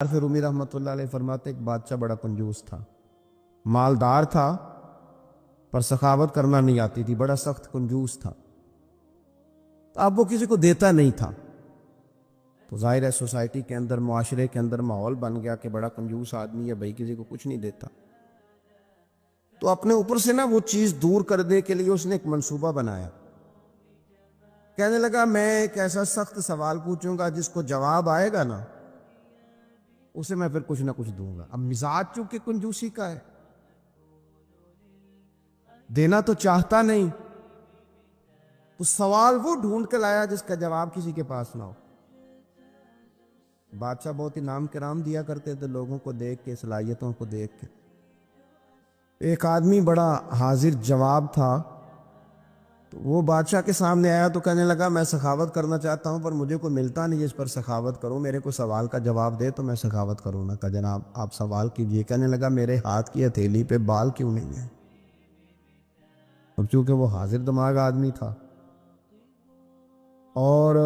عارف رومی رحمۃ اللہ علیہ فرماتے ایک بادشاہ بڑا کنجوس تھا، مالدار تھا پر سخاوت کرنا نہیں آتی تھی، بڑا سخت کنجوس تھا۔ اب وہ کسی کو دیتا نہیں تھا، تو ظاہر ہے سوسائٹی کے اندر، معاشرے کے اندر ماحول بن گیا کہ بڑا کنجوس آدمی ہے بھائی، کسی کو کچھ نہیں دیتا۔ تو اپنے اوپر سے نا وہ چیز دور کرنے کے لیے اس نے ایک منصوبہ بنایا۔ کہنے لگا میں ایک ایسا سخت سوال پوچھوں گا جس کو جواب آئے گا نا اسے میں پھر کچھ نہ کچھ دوں گا۔ اب مزاج چونکہ کنجوسی کا ہے، دینا تو چاہتا نہیں، تو سوال وہ ڈھونڈ کے لایا جس کا جواب کسی کے پاس نہ ہو۔ بادشاہ بہت انعام کرام دیا کرتے تھے لوگوں کو دیکھ کے، صلاحیتوں کو دیکھ کے۔ ایک آدمی بڑا حاضر جواب تھا، تو وہ بادشاہ کے سامنے آیا تو کہنے لگا میں سخاوت کرنا چاہتا ہوں پر مجھے کوئی ملتا نہیں جس پر سخاوت کروں، میرے کو سوال کا جواب دے تو میں سخاوت کروں نا۔ کہا جناب آپ سوال کیجئے۔ کہنے لگا میرے ہاتھ کی ہتھیلی پہ بال کیوں نہیں ہے؟ اب چونکہ وہ حاضر دماغ آدمی تھا اور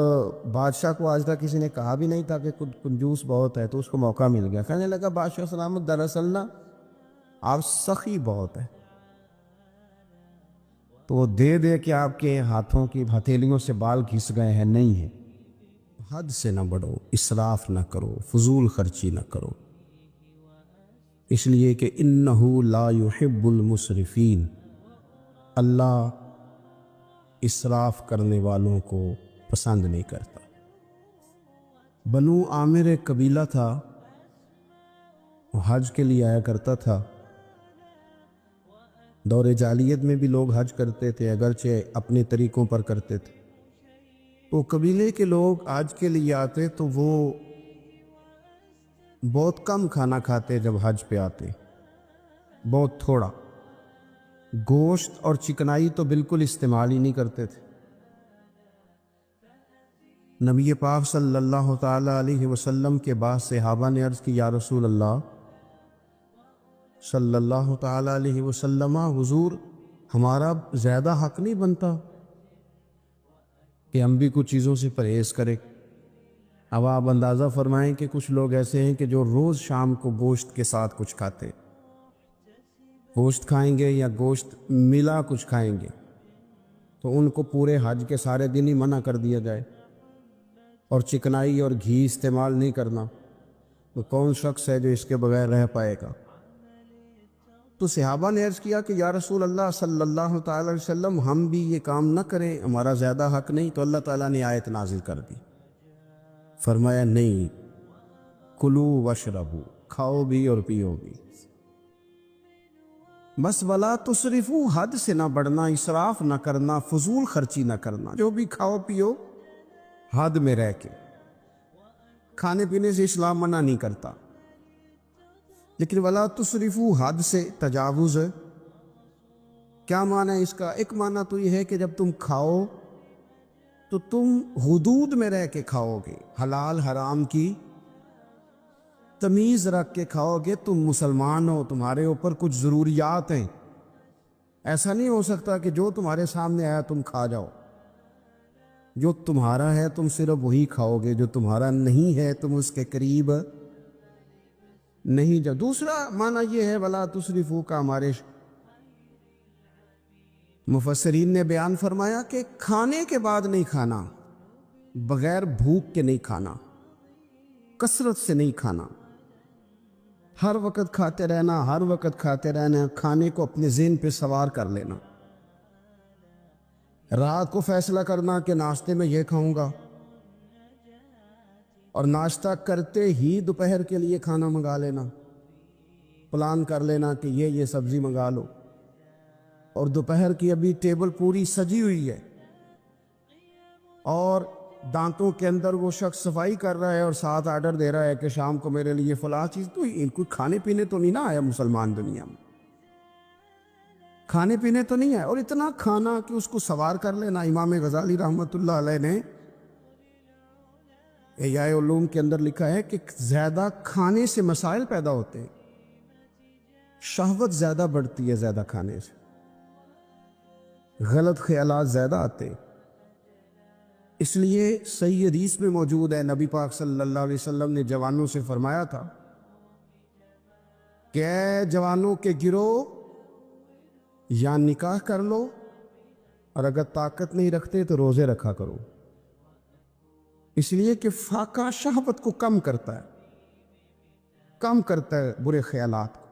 بادشاہ کو آج تک کسی نے کہا بھی نہیں تھا کہ کنجوس بہت ہے، تو اس کو موقع مل گیا۔ کہنے لگا بادشاہ سلامت دراصل نا آپ سخی بہت ہے، تو وہ دے دے کہ آپ کے ہاتھوں کی ہتھیلیوں سے بال گھس گئے ہیں، نہیں ہے۔ حد سے نہ بڑھو، اسراف نہ کرو، فضول خرچی نہ کرو، اس لیے کہ انہو لا یحب المسرفین، اللہ اسراف کرنے والوں کو پسند نہیں کرتا۔ بنو عامر ایک قبیلہ تھا، وہ حج کے لیے آیا کرتا تھا۔ دور جاہلیت میں بھی لوگ حج کرتے تھے، اگرچہ اپنے طریقوں پر کرتے تھے۔ تو قبیلے کے لوگ حج کے لیے آتے تو وہ بہت کم کھانا کھاتے، جب حج پہ آتے بہت تھوڑا، گوشت اور چکنائی تو بالکل استعمال ہی نہیں کرتے تھے۔ نبی پاک صلی اللہ تعالی علیہ وسلم کے بعد صحابہ نے عرض کی یا رسول اللہ صلی اللہ تعالی علیہ وسلم، حضور ہمارا زیادہ حق نہیں بنتا کہ ہم بھی کچھ چیزوں سے پرہیز کریں؟ اب آپ اندازہ فرمائیں کہ کچھ لوگ ایسے ہیں کہ جو روز شام کو گوشت کے ساتھ کچھ کھاتے، گوشت کھائیں گے یا گوشت ملا کچھ کھائیں گے تو ان کو پورے حج کے سارے دن ہی منع کر دیا جائے، اور چکنائی اور گھی استعمال نہیں کرنا، تو کون شخص ہے جو اس کے بغیر رہ پائے گا؟ تو صحابہ نے عرض کیا کہ یا رسول اللہ صلی اللہ تعالی علیہ وسلم ہم بھی یہ کام نہ کریں، ہمارا زیادہ حق نہیں؟ تو اللہ تعالیٰ نے آیت نازل کر دی، فرمایا نہیں، کلو واشربو، کھاؤ بھی اور پیو بھی، بس ولا تسرفو، حد سے نہ بڑھنا، اسراف نہ کرنا، فضول خرچی نہ کرنا، جو بھی کھاؤ پیو حد میں رہ کے۔ کھانے پینے سے اسلام منع نہیں کرتا، لیکن ولا تسرفو، حد سے تجاوز ہے۔ کیا معنی ہے اس کا؟ ایک معنی تو یہ ہے کہ جب تم کھاؤ تو تم حدود میں رہ کے کھاؤ گے، حلال حرام کی تمیز رکھ کے کھاؤ گے، تم مسلمان ہو، تمہارے اوپر کچھ ضروریات ہیں، ایسا نہیں ہو سکتا کہ جو تمہارے سامنے آیا تم کھا جاؤ۔ جو تمہارا ہے تم صرف وہی کھاؤ گے، جو تمہارا نہیں ہے تم اس کے قریب نہیں جاؤ۔ دوسرا معنی یہ ہے ولا تسرفو کا، ہمارے مفسرین نے بیان فرمایا کہ کھانے کے بعد نہیں کھانا، بغیر بھوک کے نہیں کھانا، کثرت سے نہیں کھانا، ہر وقت کھاتے رہنا، ہر وقت کھاتے رہنا، کھانے کو اپنے ذہن پہ سوار کر لینا، رات کو فیصلہ کرنا کہ ناشتے میں یہ کھاؤں گا، اور ناشتہ کرتے ہی دوپہر کے لیے کھانا منگا لینا، پلان کر لینا کہ یہ سبزی منگا لو، اور دوپہر کی ابھی ٹیبل پوری سجی ہوئی ہے اور دانتوں کے اندر وہ شخص صفائی کر رہا ہے اور ساتھ آرڈر دے رہا ہے کہ شام کو میرے لیے فلاں چیز، تو ان کو کھانے پینے تو نہیں نہ آیا مسلمان دنیا میں، کھانے پینے تو نہیں ہے، اور اتنا کھانا کہ اس کو سوار کر لینا۔ امام غزالی رحمۃ اللہ علیہ نے احیاء علوم کے اندر لکھا ہے کہ زیادہ کھانے سے مسائل پیدا ہوتے ہیں، شہوت زیادہ بڑھتی ہے، زیادہ کھانے سے غلط خیالات زیادہ آتے ہیں، اس لیے صحیح حدیث میں موجود ہے، نبی پاک صلی اللہ علیہ وسلم نے جوانوں سے فرمایا تھا کہ اے جوانوں کے گروہ، یا نکاح کر لو، اور اگر طاقت نہیں رکھتے تو روزے رکھا کرو، اس لیے کہ فاقہ شہوت کو کم کرتا ہے، کم کرتا ہے برے خیالات کو،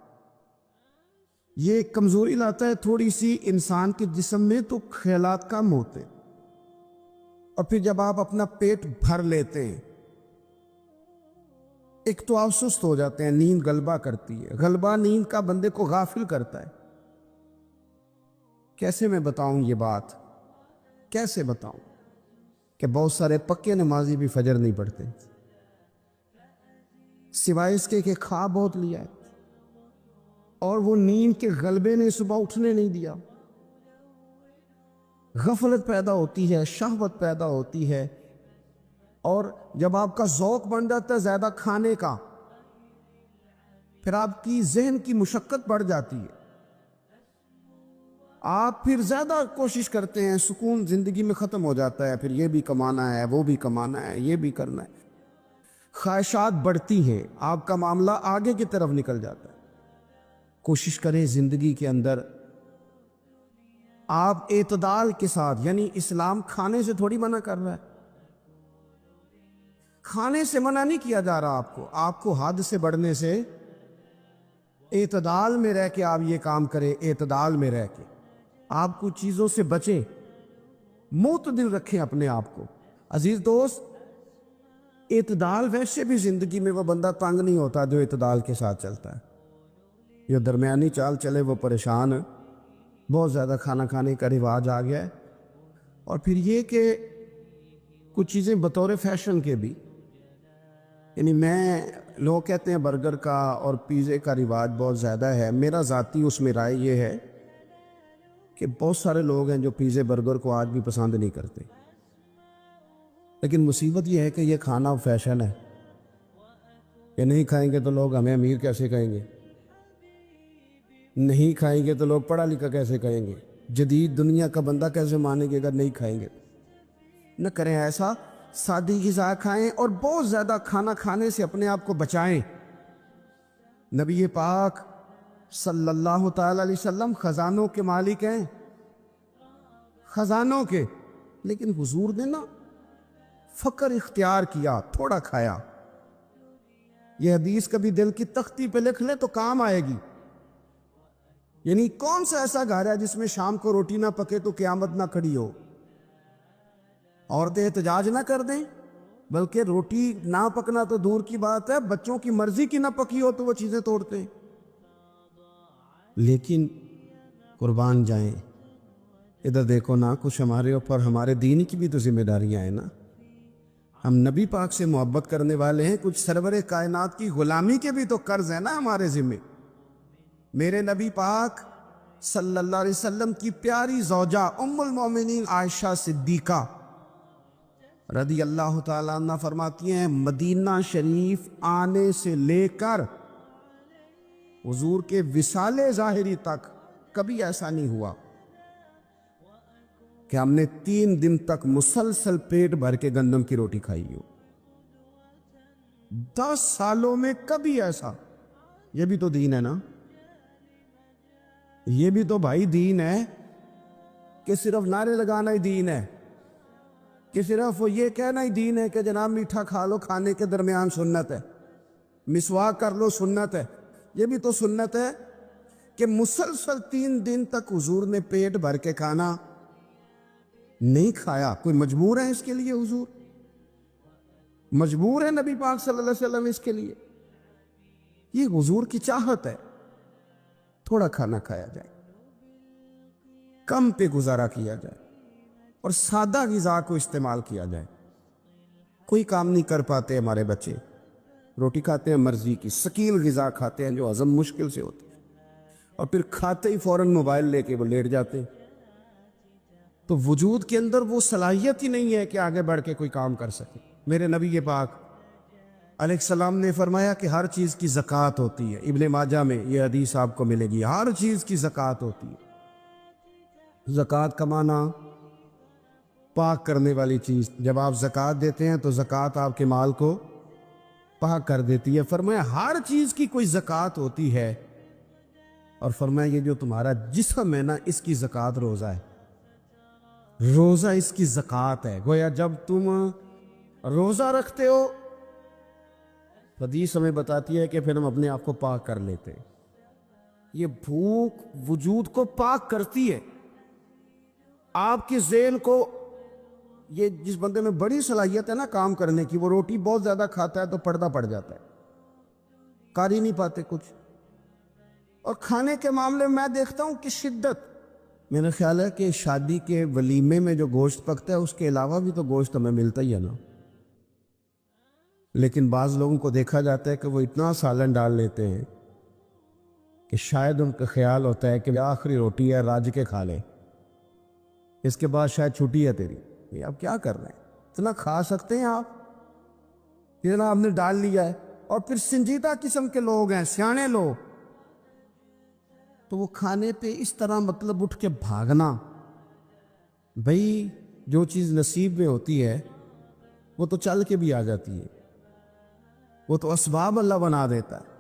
یہ ایک کمزوری لاتا ہے تھوڑی سی انسان کے جسم میں، تو خیالات کم ہوتے، اور پھر جب آپ اپنا پیٹ بھر لیتے ہیں، ایک تو آپ سست ہو جاتے ہیں، نیند غلبہ کرتی ہے، غلبہ نیند کا بندے کو غافل کرتا ہے۔ کیسے میں بتاؤں یہ بات، کیسے بتاؤں کہ بہت سارے پکے نمازی بھی فجر نہیں پڑھتے، سوائے اس کے کہ کھا بہت لیا ہے، اور وہ نیند کے غلبے نے صبح اٹھنے نہیں دیا، غفلت پیدا ہوتی ہے، شہوت پیدا ہوتی ہے، اور جب آپ کا ذوق بن جاتا ہے زیادہ کھانے کا، پھر آپ کی ذہن کی مشقت بڑھ جاتی ہے، آپ پھر زیادہ کوشش کرتے ہیں، سکون زندگی میں ختم ہو جاتا ہے، پھر یہ بھی کمانا ہے، وہ بھی کمانا ہے، یہ بھی کرنا ہے، خواہشات بڑھتی ہیں، آپ کا معاملہ آگے کی طرف نکل جاتا ہے۔ کوشش کریں زندگی کے اندر آپ اعتدال کے ساتھ، یعنی اسلام کھانے سے تھوڑی منع کر رہا ہے، کھانے سے منع نہیں کیا جا رہا آپ کو حد سے بڑھنے سے، اعتدال میں رہ کے آپ یہ کام کریں، اعتدال میں رہ کے آپ کچھ چیزوں سے بچیں، معتدل رکھیں اپنے آپ کو۔ عزیز دوست، اعتدال ویسے بھی زندگی میں وہ بندہ تنگ نہیں ہوتا جو اعتدال کے ساتھ چلتا ہے، جو درمیانی چال چلے وہ پریشان ہے، بہت زیادہ کھانا کھانے کا رواج آ گیا ہے، اور پھر یہ کہ کچھ چیزیں بطور فیشن کے بھی، یعنی لوگ کہتے ہیں برگر کا اور پیزے کا رواج بہت زیادہ ہے، میرا ذاتی اس میں رائے یہ ہے کہ بہت سارے لوگ ہیں جو پیزے برگر کو آج بھی پسند نہیں کرتے، لیکن مصیبت یہ ہے کہ یہ کھانا فیشن ہے، کہ نہیں کھائیں گے تو لوگ ہمیں امیر کیسے کہیں گے، نہیں کھائیں گے تو لوگ پڑھا لکھا کیسے کہیں گے، جدید دنیا کا بندہ کیسے مانے گا اگر نہیں کھائیں گے۔ نہ کریں ایسا، سادی غذا کھائیں اور بہت زیادہ کھانا کھانے سے اپنے آپ کو بچائیں۔ نبی پاک صلی اللہ تعالی علیہ وسلم خزانوں کے مالک ہیں، خزانوں کے، لیکن حضور نے نا فقر اختیار کیا، تھوڑا کھایا۔ یہ حدیث کبھی دل کی تختی پہ لکھ لے تو کام آئے گی، یعنی کون سا ایسا گھر ہے جس میں شام کو روٹی نہ پکے تو قیامت نہ کھڑی ہو؟ عورتیں احتجاج نہ کر دیں، بلکہ روٹی نہ پکنا تو دور کی بات ہے، بچوں کی مرضی کی نہ پکی ہو تو وہ چیزیں توڑتے ہیں۔ لیکن قربان جائیں، ادھر دیکھو نا، کچھ ہمارے اوپر ہمارے دین کی بھی تو ذمہ داریاں ہیں نا، ہم نبی پاک سے محبت کرنے والے ہیں، کچھ سرور کائنات کی غلامی کے بھی تو قرض ہے نا ہمارے ذمہ۔ میرے نبی پاک صلی اللہ علیہ وسلم کی پیاری زوجہ ام المومنین عائشہ صدیقہ رضی اللہ تعالیٰ عنہ فرماتی ہیں، مدینہ شریف آنے سے لے کر حضور کے وصال ظاہری تک کبھی ایسا نہیں ہوا کہ ہم نے 3 دن تک مسلسل پیٹ بھر کے گندم کی روٹی کھائی ہو، 10 سالوں میں کبھی ایسا۔ یہ بھی تو دین ہے نا، یہ بھی تو بھائی دین ہے، کہ صرف نعرے لگانا ہی دین ہے، کہ صرف وہ یہ کہنا ہی دین ہے کہ جناب میٹھا کھا لو، کھانے کے درمیان سنت ہے، مسواک کر لو سنت ہے۔ یہ بھی تو سنت ہے کہ مسلسل 3 دن تک حضور نے پیٹ بھر کے کھانا نہیں کھایا۔ کوئی مجبور ہے اس کے لیے؟ حضور مجبور ہے نبی پاک صلی اللہ علیہ وسلم اس کے لیے؟ یہ حضور کی چاہت ہے، تھوڑا کھانا کھایا جائے، کم پہ گزارا کیا جائے، اور سادہ غذا کو استعمال کیا جائے۔ کوئی کام نہیں کر پاتے ہمارے بچے، روٹی کھاتے ہیں مرضی کی، ثقیل غذا کھاتے ہیں جو ہضم مشکل سے ہوتی ہے، اور پھر کھاتے ہی فوراً موبائل لے کے وہ لیٹ جاتے ہیں، تو وجود کے اندر وہ صلاحیت ہی نہیں ہے کہ آگے بڑھ کے کوئی کام کر سکے۔ میرے نبی پاک علیہ السلام نے فرمایا کہ ہر چیز کی زکوٰۃ ہوتی ہے، ابن ماجہ میں یہ حدیث آپ کو ملے گی، ہر چیز کی زکوٰۃ ہوتی ہے۔ زکوٰۃ کا معنی پاک کرنے والی چیز. جب آپ زکوٰۃ دیتے ہیں تو زکوٰۃ آپ کے مال کو پاک کر دیتی ہے. فرمایا ہر چیز کی کوئی زکوٰۃ ہوتی ہے, اور فرمایا یہ جو تمہارا جسم ہے نا, اس کی زکوٰۃ روزہ ہے. روزہ اس کی زکوٰۃ ہے. گویا جب تم روزہ رکھتے ہو, حدیث ہمیں بتاتی ہے کہ پھر ہم اپنے آپ کو پاک کر لیتے ہیں. یہ بھوک وجود کو پاک کرتی ہے. آپ کے ذہن کو, یہ جس بندے میں بڑی صلاحیت ہے نا کام کرنے کی, وہ روٹی بہت زیادہ کھاتا ہے تو پردہ پڑ جاتا ہے, کر ہی نہیں پاتے کچھ. اور کھانے کے معاملے میں دیکھتا ہوں کہ شدت, میرا خیال ہے کہ شادی کے ولیمے میں جو گوشت پکتا ہے اس کے علاوہ بھی تو گوشت ہمیں ملتا ہی ہے نا. لیکن بعض لوگوں کو دیکھا جاتا ہے کہ وہ اتنا سالن ڈال لیتے ہیں کہ شاید ان کا خیال ہوتا ہے کہ آخری روٹی ہے, راج کے کھا لے, اس کے بعد شاید چھٹی ہے تیری. یہ آپ کیا کر رہے ہیں؟ اتنا کھا سکتے ہیں آپ؟ اتنا آپ نے ڈال لیا ہے. اور پھر سنجیدہ قسم کے لوگ ہیں, سیانے لوگ, تو وہ کھانے پہ اس طرح مطلب اٹھ کے بھاگنا. بھئی جو چیز نصیب میں ہوتی ہے وہ تو چل کے بھی آ جاتی ہے, وہ تو اسباب اللہ بنا دیتا ہے.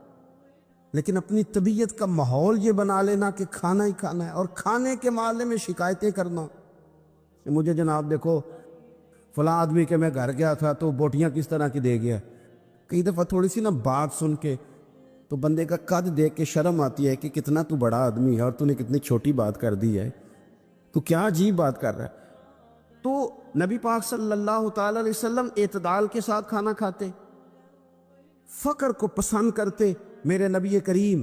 لیکن اپنی طبیعت کا ماحول یہ بنا لینا کہ کھانا ہی کھانا ہے, اور کھانے کے معاملے میں شکایتیں کرنا کہ مجھے جناب دیکھو فلاں آدمی کے میں گھر گیا تھا تو بوٹیاں کس طرح کی دے گیا. کئی دفعہ تھوڑی سی نا بات سن کے تو بندے کا قد دیکھ کے شرم آتی ہے کہ کتنا تو بڑا آدمی ہے اور تو نے کتنی چھوٹی بات کر دی ہے, تو کیا عجیب بات کر رہا ہے. تو نبی پاک صلی اللہ تعالی علیہ وسلم اعتدال کے ساتھ کھانا کھاتے, فقر کو پسند کرتے. میرے نبی کریم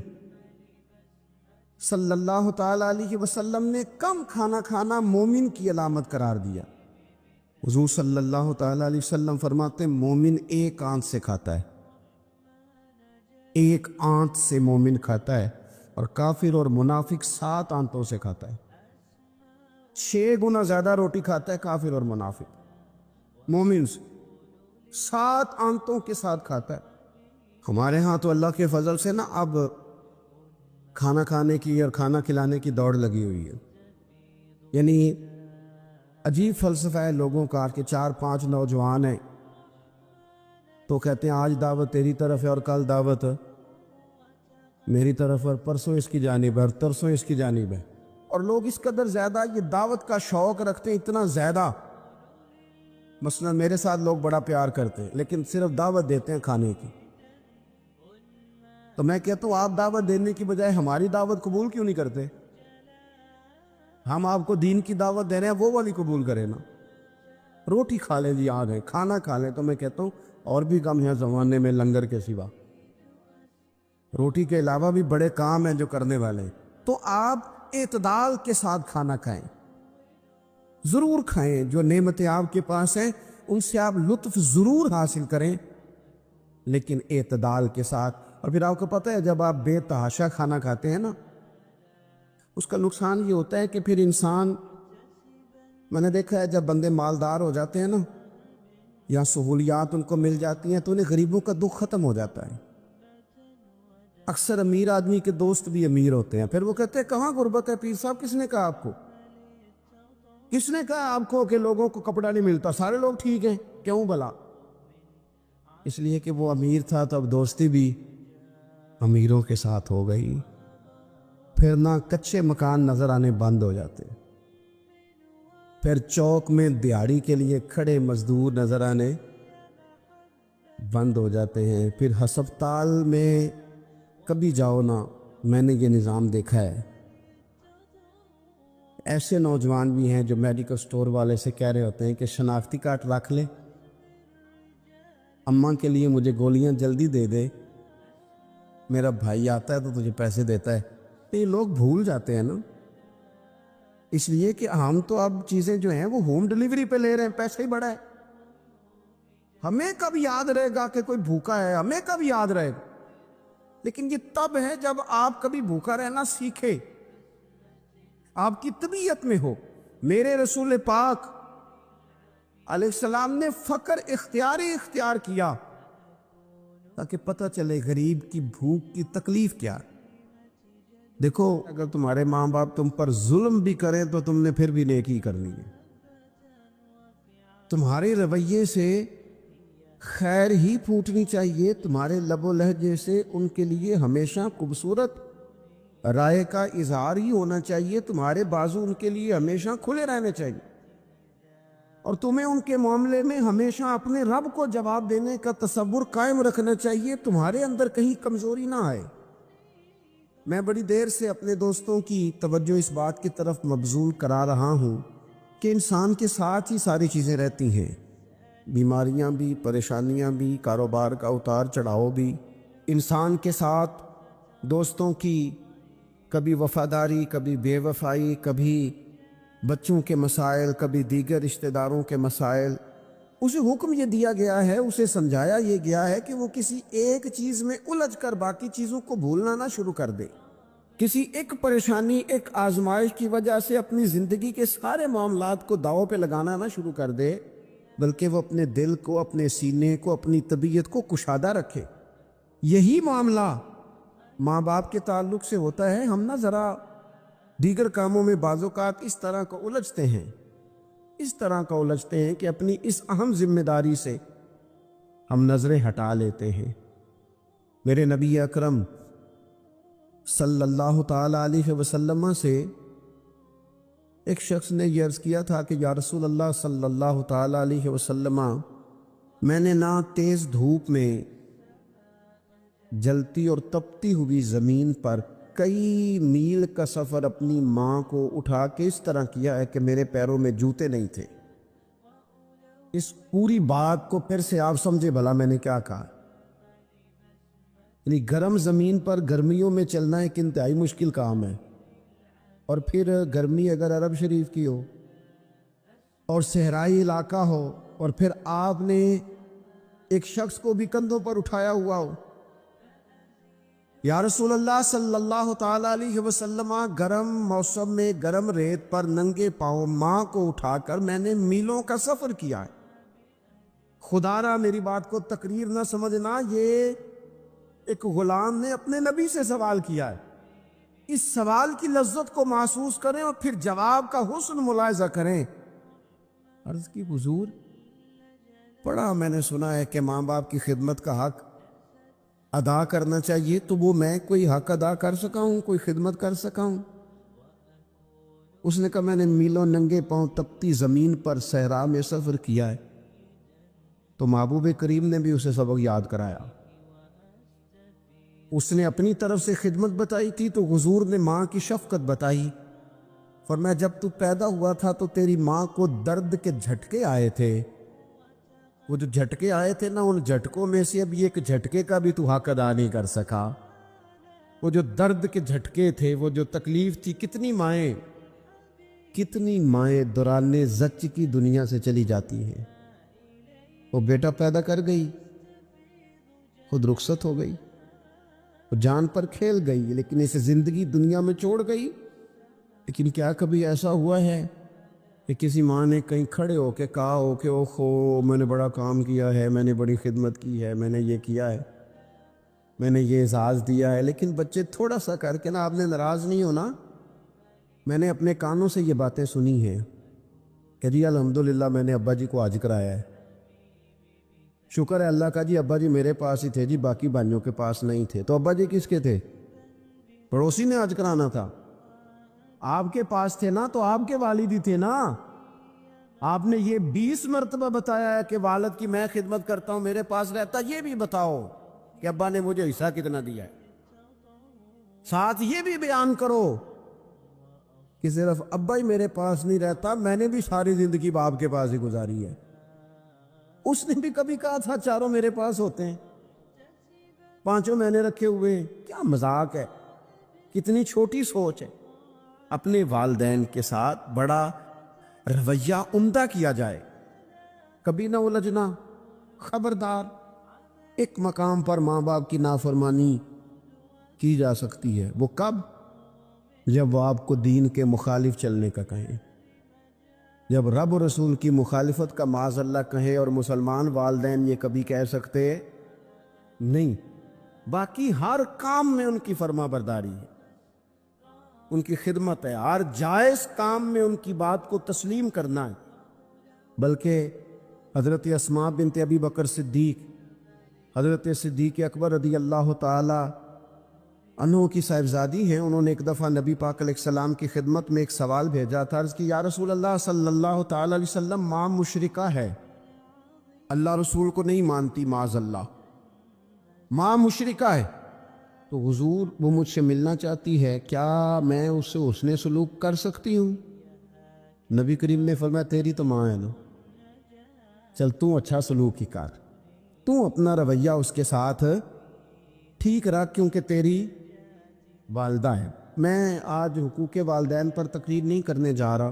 صلی اللہ تعالی علیہ وسلم نے کم کھانا کھانا مومن کی علامت قرار دیا. حضور صلی اللہ تعالی علیہ وسلم فرماتے مومن ایک آنت سے کھاتا ہے, ایک آنت سے مومن کھاتا ہے, اور کافر اور منافق 7 آنتوں سے کھاتا ہے. 6 گنا زیادہ روٹی کھاتا ہے کافر اور منافق, مومن سے 7 آنتوں کے ساتھ کھاتا ہے. ہمارے ہاں تو اللہ کے فضل سے نا اب کھانا کھانے کی اور کھانا کھلانے کی دوڑ لگی ہوئی ہے. یعنی عجیب فلسفہ ہے لوگوں کا کہ 4-5 نوجوان ہیں تو کہتے ہیں آج دعوت تیری طرف ہے اور کل دعوت میری طرف, اور پرسوں اس کی جانب ہے اور ترسوں اس کی جانب ہے. اور لوگ اس قدر زیادہ یہ دعوت کا شوق رکھتے ہیں, اتنا زیادہ. مثلا میرے ساتھ لوگ بڑا پیار کرتے ہیں لیکن صرف دعوت دیتے ہیں کھانے کی. تو میں کہتا ہوں آپ دعوت دینے کی بجائے ہماری دعوت قبول کیوں نہیں کرتے؟ ہم آپ کو دین کی دعوت دے رہے ہیں, وہ والی قبول کریں نا. روٹی کھا لیں جی, آ گئے کھانا کھا لیں. تو میں کہتا ہوں اور بھی کم ہے زمانے میں لنگر کے سوا, روٹی کے علاوہ بھی بڑے کام ہیں جو کرنے والے ہیں. تو آپ اعتدال کے ساتھ کھانا کھائیں, ضرور کھائیں. جو نعمتیں آپ کے پاس ہیں ان سے آپ لطف ضرور حاصل کریں, لیکن اعتدال کے ساتھ. اور پھر آپ کو پتہ ہے جب آپ بے تحاشا کھانا کھاتے ہیں نا, اس کا نقصان یہ ہوتا ہے کہ پھر انسان, میں نے دیکھا ہے جب بندے مالدار ہو جاتے ہیں نا یا سہولیات ان کو مل جاتی ہیں تو انہیں غریبوں کا دکھ ختم ہو جاتا ہے. اکثر امیر آدمی کے دوست بھی امیر ہوتے ہیں, پھر وہ کہتے ہیں کہاں غربت ہے پیر صاحب؟ کس نے کہا آپ کو, کس نے کہا آپ کو کہ لوگوں کو کپڑا نہیں ملتا, سارے لوگ ٹھیک ہیں. کیوں بلا؟ اس لیے کہ وہ امیر تھا تو اب دوستی بھی امیروں کے ساتھ ہو گئی. پھر نہ کچے مکان نظر آنے بند ہو جاتے, پھر چوک میں دیہڑی کے لیے کھڑے مزدور نظر آنے بند ہو جاتے ہیں. پھر ہسپتال میں کبھی جاؤ نا, میں نے یہ نظام دیکھا ہے. ایسے نوجوان بھی ہیں جو میڈیکل سٹور والے سے کہہ رہے ہوتے ہیں کہ شناختی کارڈ رکھ لے, اماں کے لیے مجھے گولیاں جلدی دے دے, میرا بھائی آتا ہے تو تجھے پیسے دیتا ہے. یہ لوگ بھول جاتے ہیں نا, اس لیے کہ ہم تو اب چیزیں جو ہیں وہ ہوم ڈیلیوری پہ لے رہے ہیں, پیسہ ہی بڑا ہے. ہمیں کب یاد رہے گا کہ کوئی بھوکا ہے؟ ہمیں کب یاد رہے گا؟ لیکن یہ تب ہے جب آپ کبھی بھوکا رہنا سیکھے, آپ کی طبیعت میں ہو. میرے رسول پاک علیہ السلام نے فقر اختیار کیا تاکہ پتہ چلے غریب کی بھوک کی تکلیف کیا. دیکھو اگر تمہارے ماں باپ تم پر ظلم بھی کریں تو تم نے پھر بھی نیکی کرنی ہے. تمہارے رویے سے خیر ہی پھوٹنی چاہیے، تمہارے لب و لہجے سے ان کے لیے ہمیشہ خوبصورت رائے کا اظہار ہی ہونا چاہیے، تمہارے بازو ان کے لیے ہمیشہ کھلے رہنے چاہیے، اور تمہیں ان کے معاملے میں ہمیشہ اپنے رب کو جواب دینے کا تصور قائم رکھنا چاہیے، تمہارے اندر کہیں کمزوری نہ آئے۔ میں بڑی دیر سے اپنے دوستوں کی توجہ اس بات کی طرف مبذول کرا رہا ہوں کہ انسان کے ساتھ ہی ساری چیزیں رہتی ہیں، بیماریاں بھی، پریشانیاں بھی، کاروبار کا اتار چڑھاؤ بھی، انسان کے ساتھ دوستوں کی کبھی وفاداری، کبھی بے وفائی، کبھی بچوں کے مسائل، کبھی دیگر رشتہ داروں کے مسائل۔ اسے حکم یہ دیا گیا ہے، اسے سمجھایا یہ گیا ہے کہ وہ کسی ایک چیز میں الجھ کر باقی چیزوں کو بھولنا نہ شروع کر دے، کسی ایک پریشانی، ایک آزمائش کی وجہ سے اپنی زندگی کے سارے معاملات کو داؤ پہ لگانا نہ شروع کر دے، بلکہ وہ اپنے دل کو، اپنے سینے کو، اپنی طبیعت کو کشادہ رکھے۔ یہی معاملہ ماں باپ کے تعلق سے ہوتا ہے۔ ہم نہ ذرا دیگر کاموں میں بعض اوقات اس طرح کو الجھتے ہیں کہ اپنی اس اہم ذمہ داری سے ہم نظریں ہٹا لیتے ہیں۔ میرے نبی اکرم صلی اللہ تعالی علیہ وسلم سے ایک شخص نے یہ عرض کیا تھا کہ یا رسول اللہ صلی اللہ تعالی علیہ وسلم، میں نے نہ تیز دھوپ میں جلتی اور تپتی ہوئی زمین پر کئی میل کا سفر اپنی ماں کو اٹھا کے اس طرح کیا ہے کہ میرے پیروں میں جوتے نہیں تھے۔ اس پوری بات کو پھر سے آپ سمجھے بھلا میں نے کیا کہا۔ یعنی گرم زمین پر گرمیوں میں چلنا ایک انتہائی مشکل کام ہے، اور پھر گرمی اگر عرب شریف کی ہو اور صحرائی علاقہ ہو، اور پھر آپ نے ایک شخص کو بھی کندھوں پر اٹھایا ہوا ہو۔ یا رسول اللہ صلی اللہ تعالی علیہ وسلم، گرم موسم میں گرم ریت پر ننگے پاؤں ماں کو اٹھا کر میں نے میلوں کا سفر کیا ہے۔ خدا را میری بات کو تقریر نہ سمجھنا، یہ ایک غلام نے اپنے نبی سے سوال کیا ہے۔ اس سوال کی لذت کو محسوس کریں اور پھر جواب کا حسن ملاحظہ کریں۔ عرض کی حضور، پڑھا میں نے سنا ہے کہ ماں باپ کی خدمت کا حق ادا کرنا چاہیے، تو وہ میں کوئی حق ادا کر سکا ہوں، کوئی خدمت کر سکا ہوں؟ اس نے کہا میں نے میلوں ننگے پاؤں تپتی زمین پر صحرا میں سفر کیا ہے۔ تو محبوب کریم نے بھی اسے سبق یاد کرایا۔ اس نے اپنی طرف سے خدمت بتائی تھی تو حضور نے ماں کی شفقت بتائی۔ فرمایا جب تو پیدا ہوا تھا تو تیری ماں کو درد کے جھٹکے آئے تھے، وہ جو جھٹکے آئے تھے نا، ان جھٹکوں میں سے اب ایک جھٹکے کا بھی تو حق ادا نہیں کر سکا۔ وہ جو درد کے جھٹکے تھے، وہ جو تکلیف تھی، کتنی مائیں دوران زچ کی دنیا سے چلی جاتی ہیں۔ وہ بیٹا پیدا کر گئی، خود رخصت ہو گئی، وہ جان پر کھیل گئی، لیکن اسے زندگی دنیا میں چھوڑ گئی۔ لیکن کیا کبھی ایسا ہوا ہے کہ کسی ماں نے کہیں کھڑے ہو کے کہا ہو کہ اوہو میں نے بڑا کام کیا ہے، میں نے بڑی خدمت کی ہے، میں نے یہ کیا ہے، میں نے یہ اعزاز دیا ہے؟ لیکن بچے تھوڑا سا کر کے نا، آپ نے ناراض نہیں ہونا، میں نے اپنے کانوں سے یہ باتیں سنی ہیں کہ جی الحمدللہ میں نے ابا جی کو حج کرایا ہے، شکر ہے اللہ کا جی، ابا جی میرے پاس ہی تھے جی، باقی بھائیوں کے پاس نہیں تھے۔ تو ابا جی کس کے تھے؟ پڑوسی نے حج کرانا تھا، آپ کے پاس تھے نا، تو آپ کے والد ہی تھے نا۔ آپ نے یہ 20 مرتبہ بتایا ہے کہ والد کی میں خدمت کرتا ہوں، میرے پاس رہتا، یہ بھی بتاؤ کہ ابا نے مجھے حصہ کتنا دیا ہے۔ ساتھ یہ بھی بیان کرو کہ صرف ابا ہی میرے پاس نہیں رہتا، میں نے بھی ساری زندگی باپ کے پاس ہی گزاری ہے۔ اس نے بھی کبھی کہا تھا چاروں میرے پاس ہوتے ہیں، پانچوں میں نے رکھے ہوئے ہیں۔ کیا مذاق ہے، کتنی چھوٹی سوچ ہے۔ اپنے والدین کے ساتھ بڑا رویہ عمدہ کیا جائے، کبھی نہ الجھنا۔ خبردار، ایک مقام پر ماں باپ کی نافرمانی کی جا سکتی ہے، وہ کب؟ جب وہ آپ کو دین کے مخالف چلنے کا کہیں، جب رب و رسول کی مخالفت کا معاذ اللہ کہیں، اور مسلمان والدین یہ کبھی کہہ سکتے نہیں۔ باقی ہر کام میں ان کی فرما برداری ہے، ان کی خدمت ہے، ہر جائز کام میں ان کی بات کو تسلیم کرنا ہے۔ بلکہ حضرت اسماء بنت ابی بکر صدیق، حضرت صدیق اکبر رضی اللہ تعالی عنہ کی صاحبزادی ہیں، انہوں نے ایک دفعہ نبی پاک علیہ السلام کی خدمت میں ایک سوال بھیجا تھا، عرض کی یا رسول اللہ صلی اللہ تعالی علیہ وسلم، ماں مشرکہ ہے، اللہ رسول کو نہیں مانتی، معاذ اللہ، ماں مشرکہ ہے، تو حضور وہ مجھ سے ملنا چاہتی ہے، کیا میں اس سے حسن سلوک کر سکتی ہوں؟ نبی کریم نے فرمایا تیری تو ماں ہے نا، چل تو اچھا سلوک ہی کر، تو اپنا رویہ اس کے ساتھ ٹھیک رکھ، کیونکہ تیری والدہ ہے۔ میں آج حقوق والدین پر تقریر نہیں کرنے جا رہا،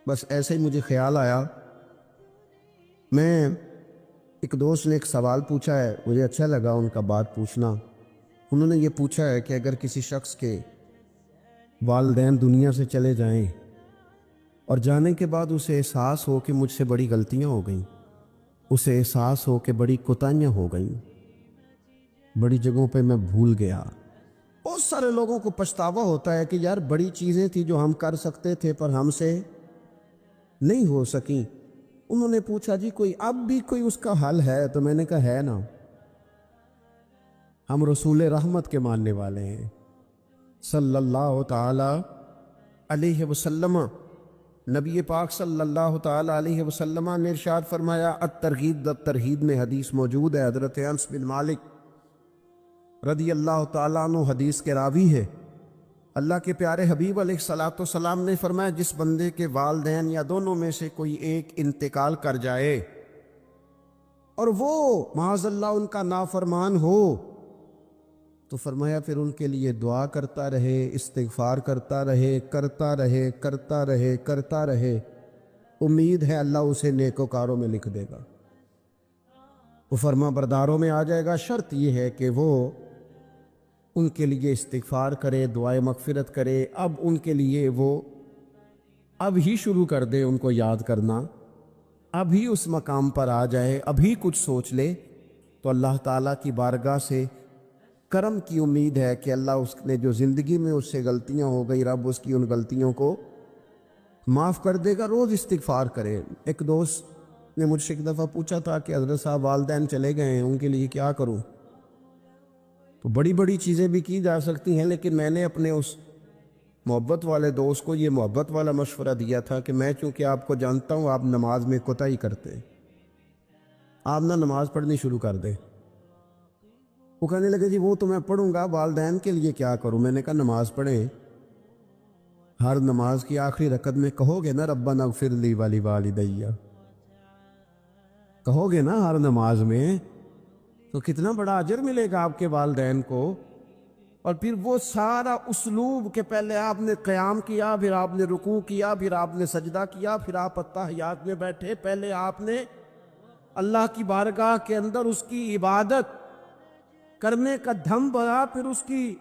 بس ایسے ہی مجھے خیال آیا، میں ایک دوست نے ایک سوال پوچھا ہے، مجھے اچھا لگا ان کا بات پوچھنا۔ انہوں نے یہ پوچھا ہے کہ اگر کسی شخص کے والدین دنیا سے چلے جائیں اور جانے کے بعد اسے احساس ہو کہ مجھ سے بڑی غلطیاں ہو گئیں، اسے احساس ہو کہ بڑی کوتاہیاں ہو گئیں، بڑی جگہوں پہ میں بھول گیا، بہت سارے لوگوں کو پچھتاوا ہوتا ہے کہ یار بڑی چیزیں تھی جو ہم کر سکتے تھے پر ہم سے نہیں ہو سکیں۔ انہوں نے پوچھا جی کوئی اب بھی کوئی اس کا حل ہے؟ تو میں نے کہا ہے نا، ہم رسول رحمت کے ماننے والے ہیں صلی اللہ تعالی علیہ وسلم۔ نبی پاک صلی اللہ تعالی علیہ وسلم نے ارشاد فرمایا، الترغیب الترہیب میں حدیث موجود ہے، حضرت انس بن مالک رضی اللہ تعالیٰ عنہ حدیث کے راوی ہے، اللہ کے پیارے حبیب علیہ الصلوۃ والسلام نے فرمایا جس بندے کے والدین یا دونوں میں سے کوئی ایک انتقال کر جائے اور وہ معاذ اللہ ان کا نافرمان ہو، تو فرمایا پھر ان کے لیے دعا کرتا رہے، استغفار کرتا رہے، کرتا رہے، کرتا رہے، کرتا رہے، امید ہے اللہ اسے نیکوکاروں میں لکھ دے گا، وہ فرما برداروں میں آ جائے گا۔ شرط یہ ہے کہ وہ ان کے لیے استغفار کرے، دعائے مغفرت کرے، اب ان کے لیے وہ اب ہی شروع کر دے ان کو یاد کرنا، اب ہی اس مقام پر آ جائے، اب ہی کچھ سوچ لے، تو اللہ تعالیٰ کی بارگاہ سے کرم کی امید ہے کہ اللہ اس نے جو زندگی میں اس سے غلطیاں ہو گئی، رب اس کی ان غلطیوں کو معاف کر دے گا۔ روز استغفار کرے۔ ایک دوست نے مجھ سے ایک دفعہ پوچھا تھا کہ حضرت صاحب والدین چلے گئے ہیں، ان کے لیے کیا کروں؟ تو بڑی بڑی چیزیں بھی کی جا سکتی ہیں، لیکن میں نے اپنے اس محبت والے دوست کو یہ محبت والا مشورہ دیا تھا کہ میں چونکہ آپ کو جانتا ہوں آپ نماز میں کوتاہی کرتے ہیں، آپ نہ نماز پڑھنی شروع کر دیں۔ وہ کہنے لگے جی وہ تو میں پڑھوں گا، والدین کے لیے کیا کروں؟ میں نے کہا نماز پڑھیں، ہر نماز کی آخری رکعت میں کہو گے نا ربنا اغفر لی ولی کہو گے نا ہر نماز میں، تو کتنا بڑا اجر ملے گا آپ کے والدین کو۔ اور پھر وہ سارا اسلوب کہ پہلے آپ نے قیام کیا، پھر آپ نے رکوع کیا، پھر آپ نے سجدہ کیا، پھر آپ اتحیات میں بیٹھے، پہلے آپ نے اللہ کی بارگاہ کے اندر اس کی عبادت کرنے کا دھم بھرا، پھر اس کی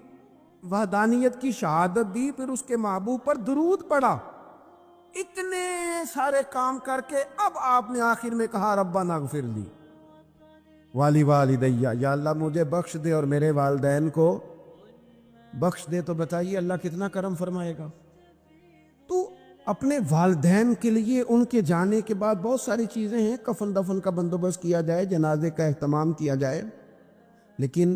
وحدانیت کی شہادت دی، پھر اس کے محبوب پر درود پڑھا، اتنے سارے کام کر کے اب آپ نے آخر میں کہا ربنا اغفر لی والدیہ، یا اللہ مجھے بخش دے اور میرے والدین کو بخش دے۔ تو بتائیے اللہ کتنا کرم فرمائے گا۔ تو اپنے والدین کے لیے ان کے جانے کے بعد بہت ساری چیزیں ہیں، کفن دفن کا بندوبست کیا جائے، جنازے کا اہتمام کیا جائے، لیکن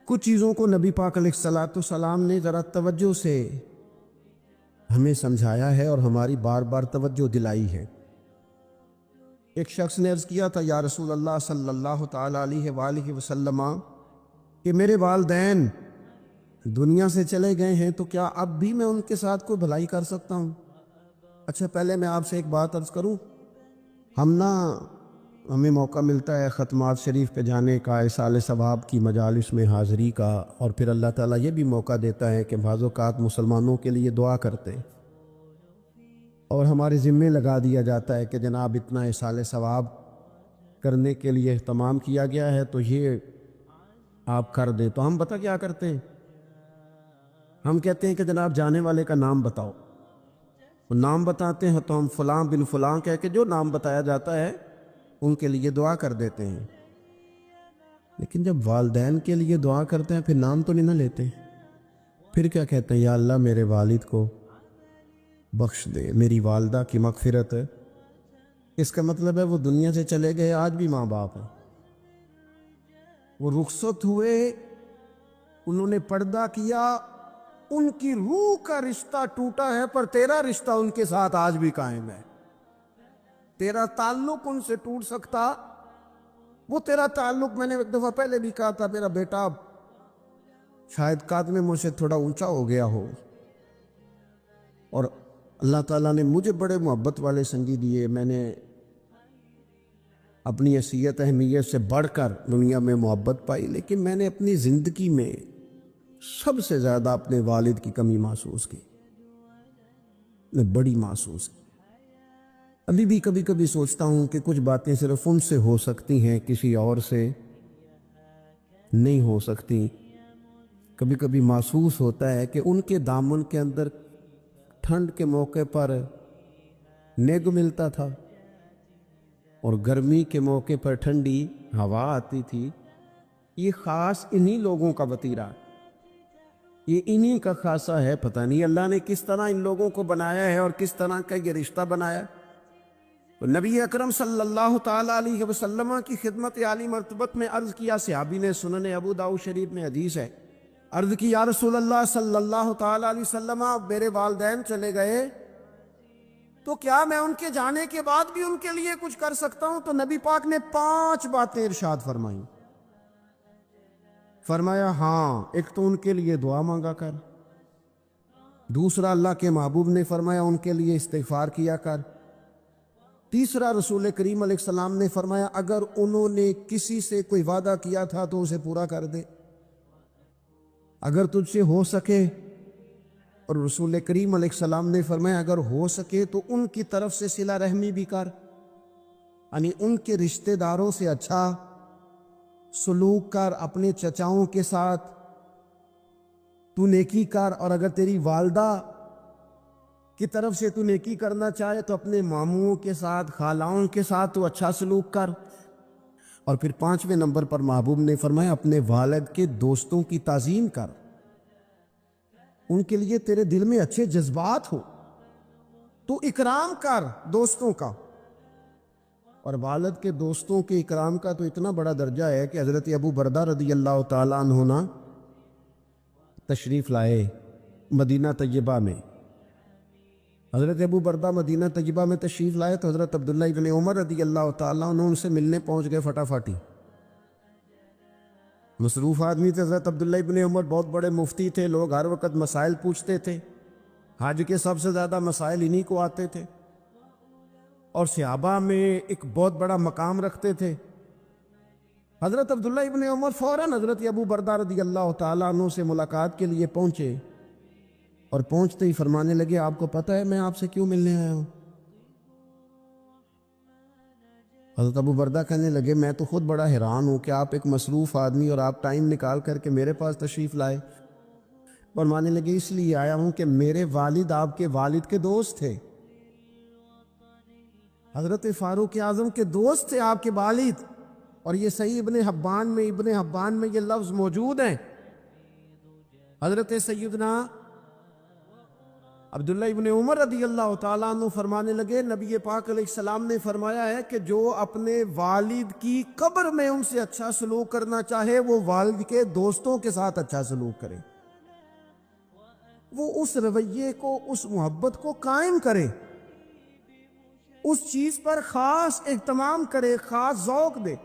کچھ چیزوں کو نبی پاک علیہ الصلوۃ والسلام نے ذرا توجہ سے ہمیں سمجھایا ہے اور ہماری بار بار توجہ دلائی ہے۔ ایک شخص نے عرض کیا تھا یا رسول اللہ صلی اللہ تعالی علیہ وآلہ وسلم کہ میرے والدین دنیا سے چلے گئے ہیں، تو کیا اب بھی میں ان کے ساتھ کوئی بھلائی کر سکتا ہوں؟ اچھا پہلے میں آپ سے ایک بات عرض کروں، ہمیں موقع ملتا ہے ختمات شریف پہ جانے کا، اِصال ثواب کی مجالس میں حاضری کا، اور پھر اللہ تعالیٰ یہ بھی موقع دیتا ہے کہ بعض اوقات مسلمانوں کے لیے دعا کرتے، اور ہمارے ذمے لگا دیا جاتا ہے کہ جناب اتنا اِصال ثواب کرنے کے لیے اہتمام کیا گیا ہے تو یہ آپ کر دیں۔ تو ہم پتہ کیا کرتے ہیں، ہم کہتے ہیں کہ جناب جانے والے کا نام بتاؤ، وہ نام بتاتے ہیں تو ہم فلاں بن فلاں کہہ کے جو نام بتایا جاتا ہے ان کے لیے دعا کر دیتے ہیں، لیکن جب والدین کے لیے دعا کرتے ہیں پھر نام تو نہیں نہ لیتے، پھر کیا کہتے ہیں، یا اللہ میرے والد کو بخش دے، میری والدہ کی مغفرت اس کا مطلب ہے وہ دنیا سے چلے گئے، آج بھی ماں باپ ہیں، وہ رخصت ہوئے، انہوں نے پردہ کیا، ان کی روح کا رشتہ ٹوٹا ہے، پر تیرا رشتہ ان کے ساتھ آج بھی قائم ہے۔ تیرا تعلق ان سے ٹوٹ سکتا، وہ تیرا تعلق، میں نے ایک دفعہ پہلے بھی کہا تھا، میرا بیٹا شاید قد میں مجھ سے تھوڑا اونچا ہو گیا ہو، اور اللہ تعالیٰ نے مجھے بڑے محبت والے سنگی دیے، میں نے اپنی حیثیت اہمیت سے بڑھ کر دنیا میں محبت پائی، لیکن میں نے اپنی زندگی میں سب سے زیادہ اپنے والد کی کمی محسوس کی، میں بڑی محسوس کی۔ ابھی بھی کبھی کبھی سوچتا ہوں کہ کچھ باتیں صرف ان سے ہو سکتی ہیں، کسی اور سے نہیں ہو سکتی۔ کبھی کبھی محسوس ہوتا ہے کہ ان کے دامن کے اندر ٹھنڈ کے موقع پر نیگ ملتا تھا، اور گرمی کے موقع پر ٹھنڈی ہوا آتی تھی۔ یہ خاص انہی لوگوں کا وطیرہ، یہ انہی کا خاصہ ہے۔ پتہ نہیں اللہ نے کس طرح ان لوگوں کو بنایا ہے اور کس طرح کا یہ رشتہ بنایا۔ تو نبی اکرم صلی اللہ تعالیٰ علیہ وسلم کی خدمت عالی مرتبت میں عرض کیا، صحابی نے، سنن ابو داؤد شریف میں حدیث ہے، عرض کی یا رسول اللہ صلی اللہ تعالیٰ علیہ وسلم، میرے والدین چلے گئے تو کیا میں ان کے جانے کے بعد بھی ان کے لیے کچھ کر سکتا ہوں؟ تو نبی پاک نے 5 باتیں ارشاد فرمائیں۔ فرمایا ہاں، ایک تو ان کے لیے دعا مانگا کر، دوسرا اللہ کے محبوب نے فرمایا ان کے لیے استغفار کیا کر، تیسرا رسول کریم علیہ السلام نے فرمایا اگر انہوں نے کسی سے کوئی وعدہ کیا تھا تو اسے پورا کر دے، اگر تجھ سے ہو سکے، اور رسول کریم علیہ السلام نے فرمایا اگر ہو سکے تو ان کی طرف سے صلہ رحمی بھی کر، یعنی ان کے رشتہ داروں سے اچھا سلوک کر، اپنے چچاؤں کے ساتھ تو نیکی کر، اور اگر تیری والدہ کی طرف سے تو نیکی کرنا چاہے تو اپنے ماموں کے ساتھ، خالاؤں کے ساتھ تو اچھا سلوک کر۔ اور پھر 5ویں نمبر پر محبوب نے فرمایا اپنے والد کے دوستوں کی تعظیم کر، ان کے لیے تیرے دل میں اچھے جذبات ہو تو اکرام کر دوستوں کا۔ اور والد کے دوستوں کے اکرام کا تو اتنا بڑا درجہ ہے کہ حضرت ابو بردہ رضی اللہ تعالیٰ عنہ تشریف لائے مدینہ طیبہ میں۔ حضرت ابو بردہ مدینہ طیبہ میں تشریف لائے تو حضرت عبداللہ ابن عمر رضی اللہ تعالیٰ عنہ ان سے ملنے پہنچ گئے فٹافٹی۔ مصروف آدمی تھے حضرت عبداللہ ابن عمر، بہت بڑے مفتی تھے، لوگ ہر وقت مسائل پوچھتے تھے، حج کے سب سے زیادہ مسائل انہی کو آتے تھے، اور صحابہ میں ایک بہت بڑا مقام رکھتے تھے۔ حضرت عبداللہ ابن عمر فوراً حضرت ابو بردہ رضی اللہ تعالیٰ عنہ سے ملاقات کے لیے پہنچے، اور پہنچتے ہی فرمانے لگے آپ کو پتہ ہے میں آپ سے کیوں ملنے آیا ہوں؟ حضرت ابو بردہ کہنے لگے میں تو خود بڑا حیران ہوں کہ آپ ایک مصروف آدمی اور آپ ٹائم نکال کر کے میرے پاس تشریف لائے۔ فرمانے لگے اس لیے آیا ہوں کہ میرے والد آپ کے والد کے دوست تھے، حضرت فاروق اعظم کے دوست تھے آپ کے والد، اور یہ صحیح ابن حبان میں یہ لفظ موجود ہیں۔ حضرت سیدنا عبداللہ ابن عمر رضی اللہ تعالیٰ عنہ فرمانے لگے نبی پاک علیہ السلام نے فرمایا ہے کہ جو اپنے والد کی قبر میں ان سے اچھا سلوک کرنا چاہے وہ والد کے دوستوں کے ساتھ اچھا سلوک کرے، وہ اس رویے کو، اس محبت کو قائم کرے، اس چیز پر خاص اہتمام کرے، خاص ذوق دے۔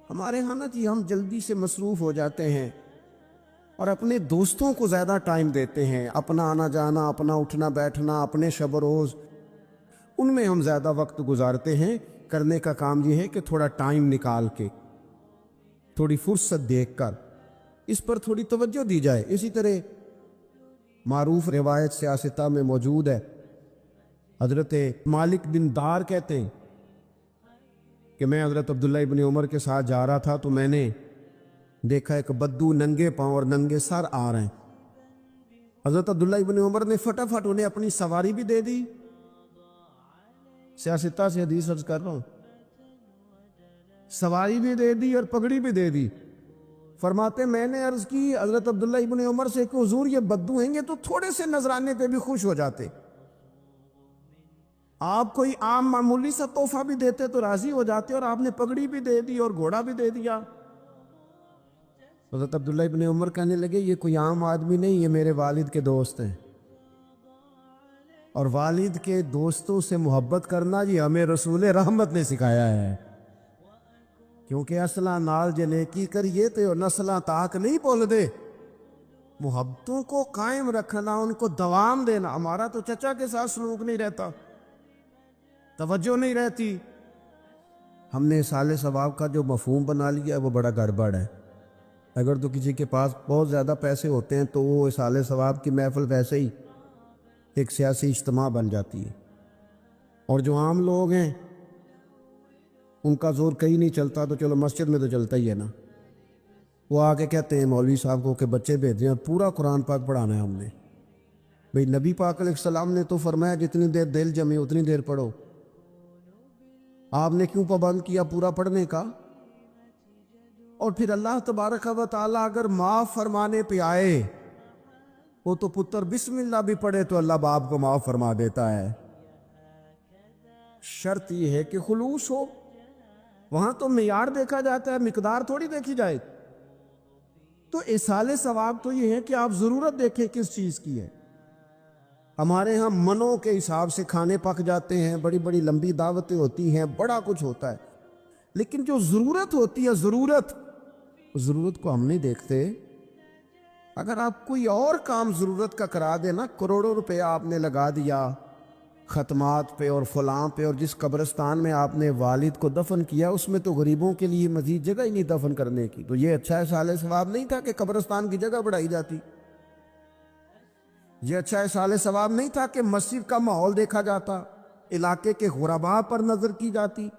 ہمارے ہاں نا جی ہم جلدی سے مصروف ہو جاتے ہیں اور اپنے دوستوں کو زیادہ ٹائم دیتے ہیں، اپنا آنا جانا، اپنا اٹھنا بیٹھنا، اپنے شب و روز، ان میں ہم زیادہ وقت گزارتے ہیں۔ کرنے کا کام یہ ہے کہ تھوڑا ٹائم نکال کے، تھوڑی فرصت دیکھ کر اس پر تھوڑی توجہ دی جائے۔ اسی طرح معروف روایت سیاستہ میں موجود ہے، حضرت مالک بن دار کہتے ہیں کہ میں حضرت عبداللہ ابن عمر کے ساتھ جا رہا تھا تو میں نے دیکھا ایک بدو ننگے پاؤں اور ننگے سر آ رہے ہیں۔ حضرت عبداللہ ابن عمر نے فٹافٹ انہیں اپنی سواری بھی دے دی، سیاستہ سے حدیث عرض کر رہا ہوں، سواری بھی دے دی اور پگڑی بھی دے دی۔ فرماتے میں نے عرض کی حضرت عبداللہ ابن عمر سے کہ حضور یہ بدو ہیں، یہ تو تھوڑے سے نذرانے پہ بھی خوش ہو جاتے۔ آپ کوئی عام معمولی سا تحفہ بھی دیتے تو راضی ہو جاتے، اور آپ نے پگڑی بھی دے دی اور گھوڑا بھی دے دیا۔ حضرت عبداللہ ابن عمر کہنے لگے یہ کوئی عام آدمی نہیں، یہ میرے والد کے دوست ہیں، اور والد کے دوستوں سے محبت کرنا یہ ہمیں رسول رحمت نے سکھایا ہے، کیونکہ اصلاں نال جنیکی کریے تو نسلاں تاک نہیں بول دے۔ محبتوں کو قائم رکھنا، ان کو دوام دینا۔ ہمارا تو چچا کے ساتھ سلوک نہیں رہتا، توجہ نہیں رہتی۔ ہم نے اصالِ ثواب کا جو مفہوم بنا لیا ہے وہ بڑا گڑبڑ ہے۔ اگر تو کسی کے پاس بہت زیادہ پیسے ہوتے ہیں تو وہ اصالِ ثواب کی محفل ویسے ہی ایک سیاسی اجتماع بن جاتی ہے، اور جو عام لوگ ہیں ان کا زور کہیں نہیں چلتا، تو چلو مسجد میں تو چلتا ہی ہے نا۔ وہ آ کے کہتے ہیں مولوی صاحب کو کہ بچے بھیجیں اور پورا قرآن پاک پڑھانا ہے ہم نے۔ بھئی نبی پاک علیہ السلام نے تو فرمایا جتنی دیر دل جمے اتنی دیر پڑھو، آپ نے کیوں پابند کیا پورا پڑھنے کا؟ اور پھر اللہ تبارک و تعالیٰ اگر معاف فرمانے پہ آئے، وہ تو پتر بسم اللہ بھی پڑھے تو اللہ باپ کو معاف فرما دیتا ہے۔ شرط یہ ہے کہ خلوص ہو، وہاں تو معیار دیکھا جاتا ہے، مقدار تھوڑی دیکھی جائے۔ تو اصالِ ثواب تو یہ ہے کہ آپ ضرورت دیکھیں کس چیز کی ہے۔ ہمارے ہاں منوں کے حساب سے کھانے پک جاتے ہیں، بڑی بڑی لمبی دعوتیں ہوتی ہیں، بڑا کچھ ہوتا ہے، لیکن جو ضرورت ہوتی ہے، ضرورت کو ہم نہیں دیکھتے۔ اگر آپ کوئی اور کام ضرورت کا کرا دیں نا، کروڑوں روپے آپ نے لگا دیا ختمات پہ اور فلاں پہ، اور جس قبرستان میں آپ نے والد کو دفن کیا اس میں تو غریبوں کے لیے مزید جگہ ہی نہیں دفن کرنے کی، تو یہ اچھا اصالِ ثواب نہیں تھا کہ قبرستان کی جگہ بڑھائی جاتی؟ یہ اچھا اصالِ ثواب نہیں تھا کہ مسجد کا ماحول دیکھا جاتا، علاقے کے غرباء پر نظر کی جاتی؟